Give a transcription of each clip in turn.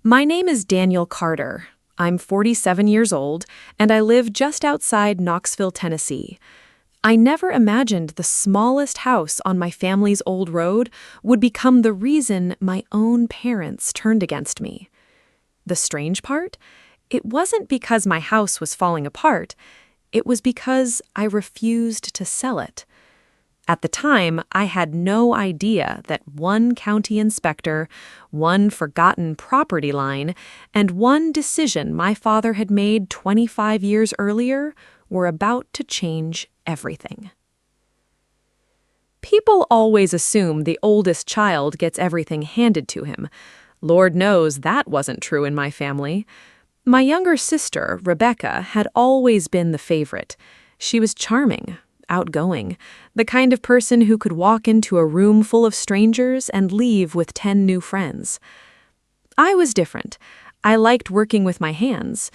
My name is Daniel Carter. I'm 47 years old, and I live just outside Knoxville, Tennessee. I never imagined the smallest house on my family's old road would become the reason my own parents turned against me. The strange part? It wasn't because my house was falling apart. It was because I refused to sell it. At the time, I had no idea that one county inspector, one forgotten property line, and one decision my father had made 25 years earlier were about to change everything. People always assume the oldest child gets everything handed to him. Lord knows that wasn't true in my family. My younger sister, Rebecca, had always been the favorite. She was charming, outgoing, the kind of person who could walk into a room full of strangers and leave with 10 new friends. I was different. I liked working with my hands.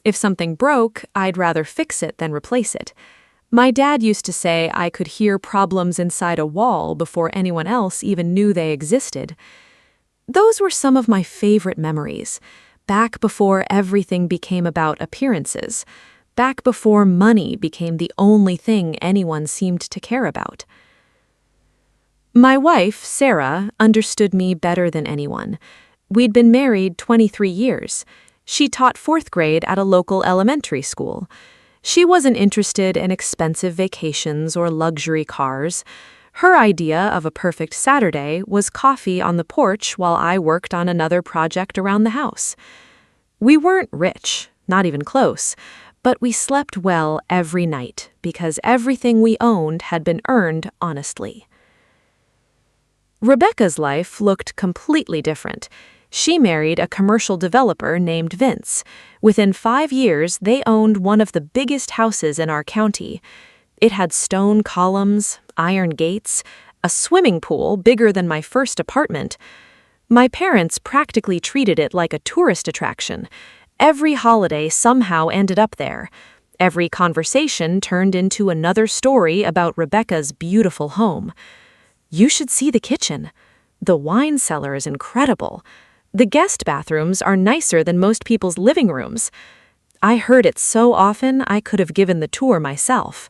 If something broke, I'd rather fix it than replace it. My dad used to say I could hear problems inside a wall before anyone else even knew they existed. Those were some of my favorite memories, back before everything became about appearances. Back before money became the only thing anyone seemed to care about. My wife, Sarah, understood me better than anyone. We'd been married 23 years. She taught 4th grade at a local elementary school. She wasn't interested in expensive vacations or luxury cars. Her idea of a perfect Saturday was coffee on the porch while I worked on another project around the house. We weren't rich, not even close, but we slept well every night because everything we owned had been earned honestly. Rebecca's life looked completely different. She married a commercial developer named Vince. Within 5 years, they owned one of the biggest houses in our county. It had stone columns, iron gates, a swimming pool bigger than my first apartment. My parents practically treated it like a tourist attraction. Every holiday somehow ended up there. Every conversation turned into another story about Rebecca's beautiful home. You should see the kitchen. The wine cellar is incredible. The guest bathrooms are nicer than most people's living rooms. I heard it so often I could have given the tour myself.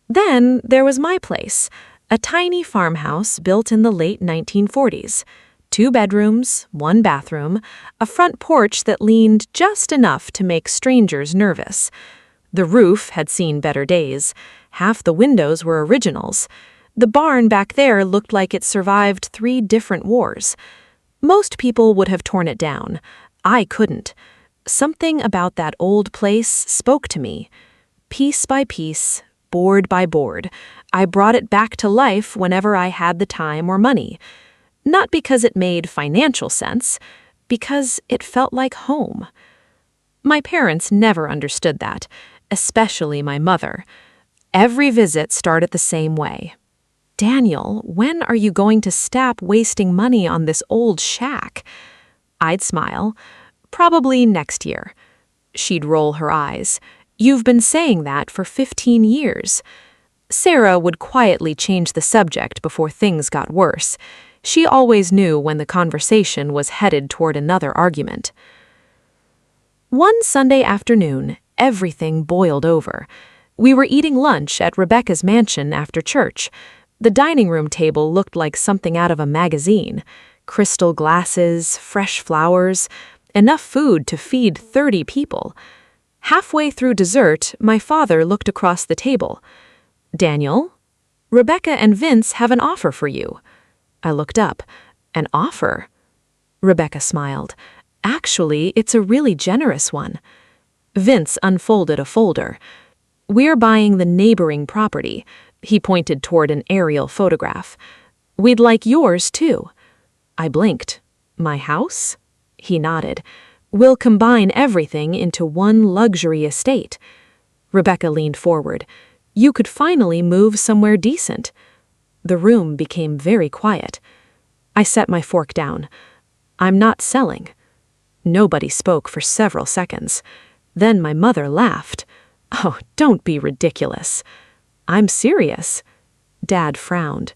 Then there was my place, a tiny farmhouse built in the late 1940s. 2 bedrooms, 1 bathroom, a front porch that leaned just enough to make strangers nervous. The roof had seen better days. Half the windows were originals. The barn back there looked like it survived 3 different wars. Most people would have torn it down. I couldn't. Something about that old place spoke to me. Piece by piece, board by board, I brought it back to life whenever I had the time or money. Not because it made financial sense, because it felt like home. My parents never understood that, especially my mother. Every visit started the same way. Daniel, when are you going to stop wasting money on this old shack? I'd smile. Probably next year. She'd roll her eyes. You've been saying that for 15 years. Sarah would quietly change the subject before things got worse. She always knew when the conversation was headed toward another argument. One Sunday afternoon, everything boiled over. We were eating lunch at Rebecca's mansion after church. The dining room table looked like something out of a magazine. Crystal glasses, fresh flowers, enough food to feed 30 people. Halfway through dessert, my father looked across the table. Daniel, Rebecca and Vince have an offer for you. I looked up. An offer? Rebecca smiled. Actually, it's a really generous one. Vince unfolded a folder. We're buying the neighboring property. He pointed toward an aerial photograph. We'd like yours, too. I blinked. My house? He nodded. We'll combine everything into one luxury estate. Rebecca leaned forward. You could finally move somewhere decent. The room became very quiet. I set my fork down. I'm not selling. Nobody spoke for several seconds. Then my mother laughed. Oh, don't be ridiculous. I'm serious. Dad frowned.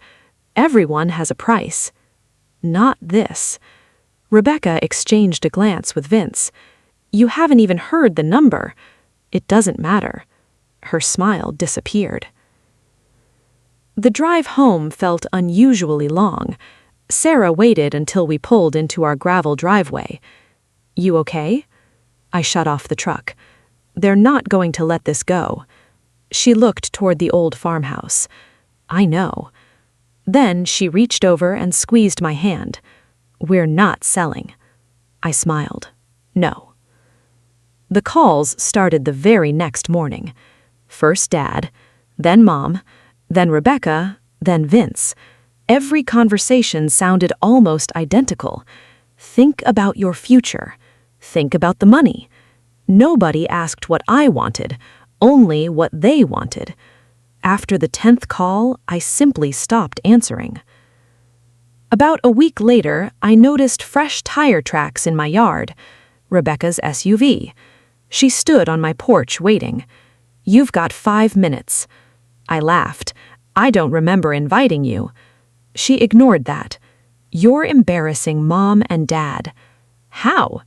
Everyone has a price. Not this. Rebecca exchanged a glance with Vince. "You haven't even heard the number." "It doesn't matter." Her smile disappeared. The drive home felt unusually long. Sarah waited until we pulled into our gravel driveway. "You okay?" I shut off the truck. "They're not going to let this go." She looked toward the old farmhouse. "I know." Then she reached over and squeezed my hand. "We're not selling." I smiled. "No." The calls started the very next morning. First Dad, then Mom, then Rebecca, then Vince. Every conversation sounded almost identical. "Think about your future. Think about the money." Nobody asked what I wanted, only what they wanted. After the 10th call, I simply stopped answering. About a week later, I noticed fresh tire tracks in my yard. Rebecca's SUV. She stood on my porch waiting. "You've got 5 minutes." I laughed. "I don't remember inviting you." She ignored that. "You're embarrassing Mom and Dad." "How?"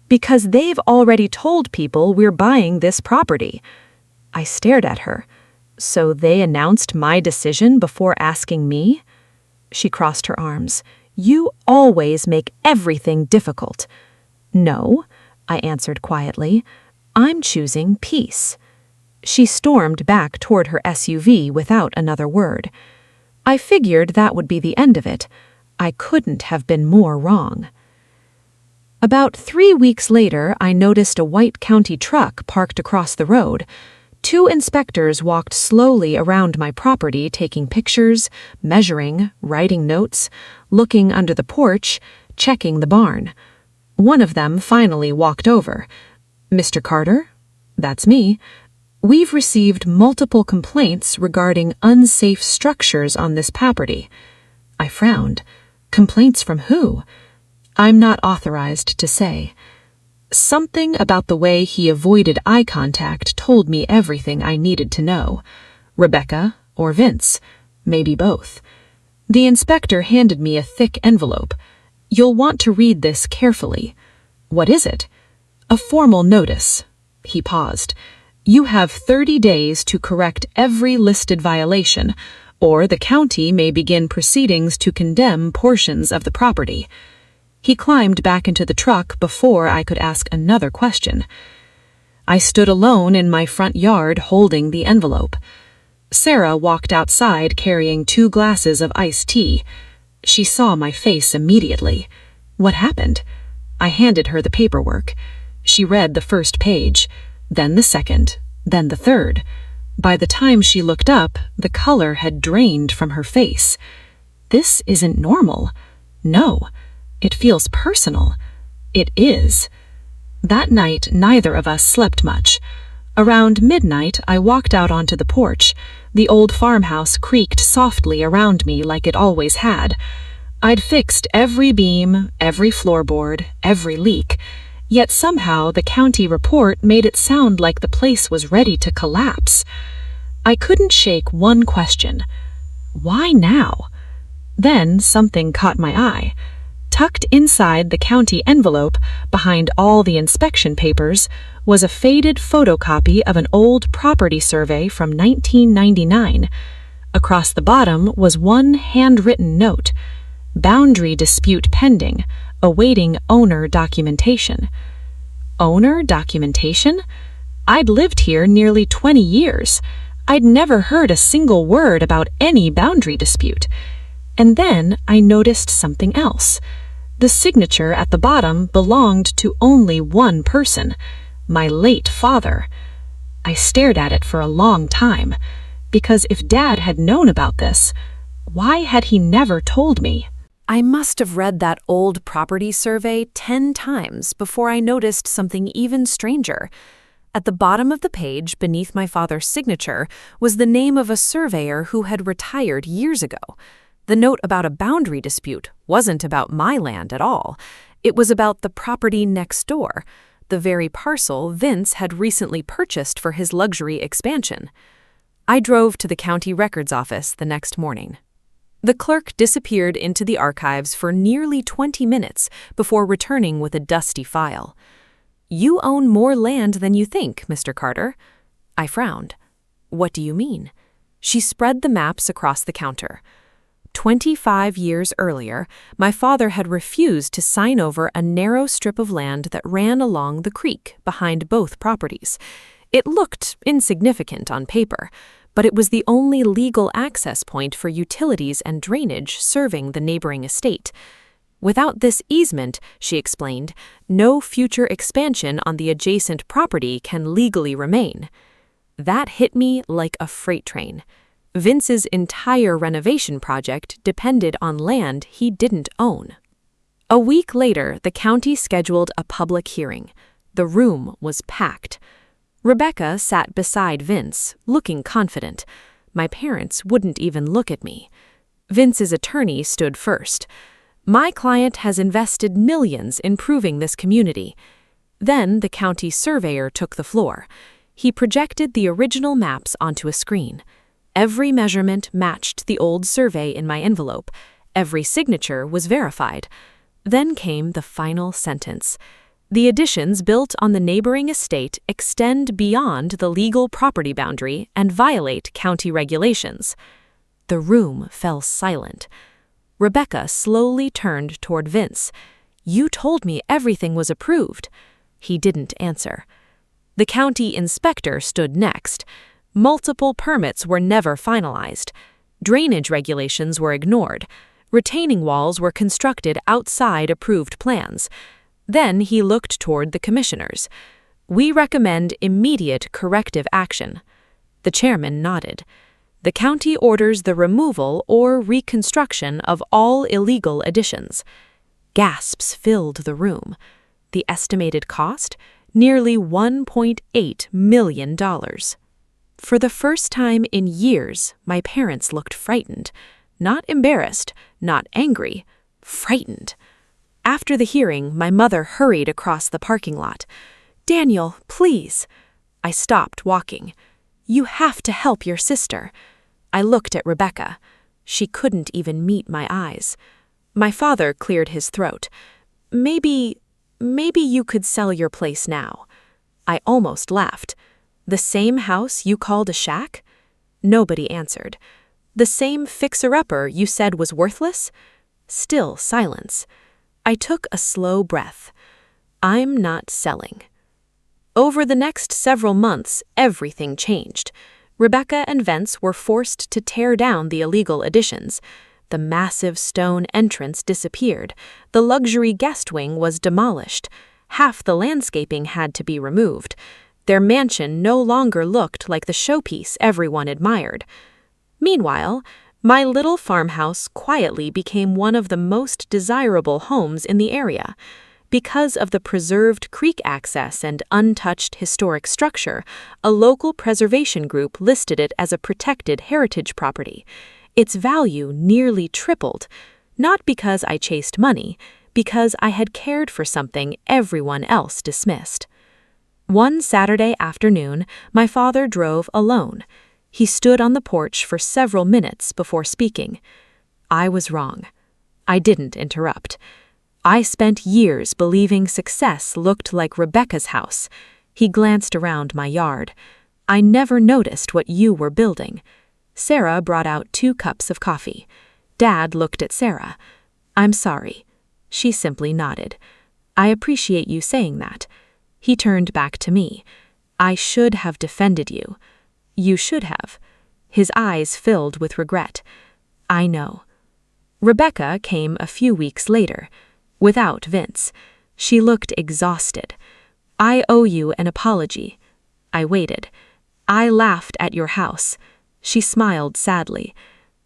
"Because they've already told people we're buying this property." I stared at her. "So they announced my decision before asking me?" She crossed her arms. "You always make everything difficult." "No," I answered quietly. "I'm choosing peace." She stormed back toward her SUV without another word. I figured that would be the end of it. I couldn't have been more wrong. About 3 weeks later, I noticed a white county truck parked across the road. 2 inspectors walked slowly around my property, taking pictures, measuring, writing notes, looking under the porch, checking the barn. One of them finally walked over. "Mr. Carter?" "That's me. We've received multiple complaints regarding unsafe structures on this property." I frowned. "Complaints from who?" "I'm not authorized to say." Something about the way he avoided eye contact told me everything I needed to know. Rebecca or Vince, maybe both. The inspector handed me a thick envelope. "You'll want to read this carefully." "What is it?" "A formal notice." He paused. "You have 30 days to correct every listed violation, or the county may begin proceedings to condemn portions of the property." He climbed back into the truck before I could ask another question. I stood alone in my front yard holding the envelope. Sarah walked outside carrying 2 glasses of iced tea. She saw my face immediately. "What happened?" I handed her the paperwork. She read the first page, then the second, then the third. By the time she looked up, the color had drained from her face. "This isn't normal." "No. It feels personal." "It is." That night, neither of us slept much. Around midnight, I walked out onto the porch. The old farmhouse creaked softly around me like it always had. I'd fixed every beam, every floorboard, every leak, yet somehow the county report made it sound like the place was ready to collapse. I couldn't shake one question. Why now? Then something caught my eye. Tucked inside the county envelope, behind all the inspection papers, was a faded photocopy of an old property survey from 1999. Across the bottom was one handwritten note: "Boundary dispute pending, awaiting owner documentation." Owner documentation? I'd lived here nearly 20 years. I'd never heard a single word about any boundary dispute. And then I noticed something else. The signature at the bottom belonged to only one person, my late father. I stared at it for a long time, because if Dad had known about this, why had he never told me? I must have read that old property survey 10 times before I noticed something even stranger. At the bottom of the page, beneath my father's signature, was the name of a surveyor who had retired years ago. The note about a boundary dispute wasn't about my land at all. It was about the property next door, the very parcel Vince had recently purchased for his luxury expansion. I drove to the county records office the next morning. The clerk disappeared into the archives for nearly 20 minutes before returning with a dusty file. "You own more land than you think, Mr. Carter." I frowned. "What do you mean?" She spread the maps across the counter. 25 years earlier, my father had refused to sign over a narrow strip of land that ran along the creek behind both properties. It looked insignificant on paper, but it was the only legal access point for utilities and drainage serving the neighboring estate. Without this easement, she explained, no future expansion on the adjacent property can legally remain. That hit me like a freight train. Vince's entire renovation project depended on land he didn't own. A week later, the county scheduled a public hearing. The room was packed. Rebecca sat beside Vince, looking confident. My parents wouldn't even look at me. Vince's attorney stood first. "My client has invested millions in improving this community." Then the county surveyor took the floor. He projected the original maps onto a screen. Every measurement matched the old survey in my envelope. Every signature was verified. Then came the final sentence. "The additions built on the neighboring estate extend beyond the legal property boundary and violate county regulations." The room fell silent. Rebecca slowly turned toward Vince. "You told me everything was approved." He didn't answer. The county inspector stood next. Multiple permits were never finalized. Drainage regulations were ignored. Retaining walls were constructed outside approved plans. Then he looked toward the commissioners. "We recommend immediate corrective action." The chairman nodded. "The county orders the removal or reconstruction of all illegal additions." Gasps filled the room. The estimated cost? Nearly $1.8 million. For the first time in years, my parents looked frightened. Not embarrassed, not angry, frightened. After the hearing, my mother hurried across the parking lot. "Daniel, please." I stopped walking. "You have to help your sister." I looked at Rebecca. She couldn't even meet my eyes. My father cleared his throat. Maybe you could sell your place now." I almost laughed. "The same house you called a shack?" Nobody answered. "The same fixer-upper you said was worthless?" Still silence. I took a slow breath. I'm not selling. Over the next several months, everything changed. Rebecca and Vince were forced to tear down the illegal additions. The massive stone entrance disappeared. The luxury guest wing was demolished. Half the landscaping had to be removed. Their mansion no longer looked like the showpiece everyone admired. Meanwhile, my little farmhouse quietly became one of the most desirable homes in the area. Because of the preserved creek access and untouched historic structure, a local preservation group listed it as a protected heritage property. Its value nearly tripled, not because I chased money, because I had cared for something everyone else dismissed. One Saturday afternoon, my father drove alone. He stood on the porch for several minutes before speaking. I was wrong. I didn't interrupt. "I spent years believing success looked like Rebecca's house." He glanced around my yard. "I never noticed what you were building." Sarah brought out 2 cups of coffee. Dad looked at Sarah. "I'm sorry." She simply nodded. "I appreciate you saying that." He turned back to me. "I should have defended you." "You should have." His eyes filled with regret. "I know." Rebecca came a few weeks later, without Vince. She looked exhausted. "I owe you an apology." I waited. "I laughed at your house." She smiled sadly.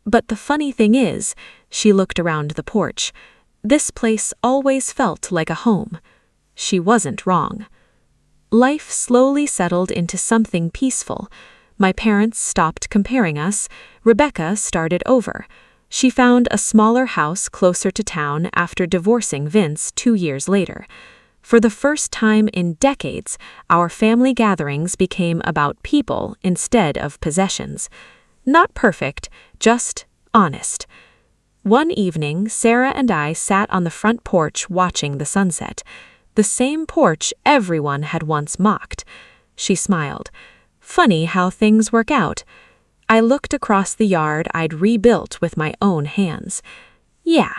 "But the funny thing is," she looked around the porch, "this place always felt like a home." She wasn't wrong. Life slowly settled into something peaceful. My parents stopped comparing us. Rebecca started over. She found a smaller house closer to town after divorcing Vince 2 years later. For the first time in decades, our family gatherings became about people instead of possessions. Not perfect, just honest. One evening, Sarah and I sat on the front porch watching the sunset. The same porch everyone had once mocked. She smiled. Funny how things work out. I looked across the yard I'd rebuilt with my own hands. Yeah.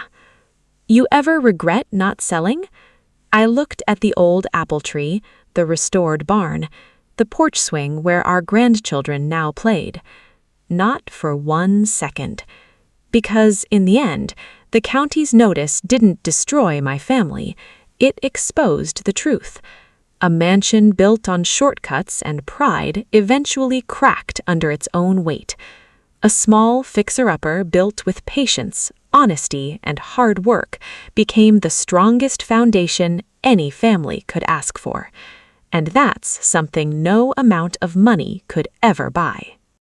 You ever regret not selling? I looked at the old apple tree, the restored barn, the porch swing where our grandchildren now played. Not for 1 second. Because, in the end, the county's notice didn't destroy my family. It exposed the truth. A mansion built on shortcuts and pride eventually cracked under its own weight. A small fixer-upper built with patience, honesty, and hard work became the strongest foundation any family could ask for. And that's something no amount of money could ever buy.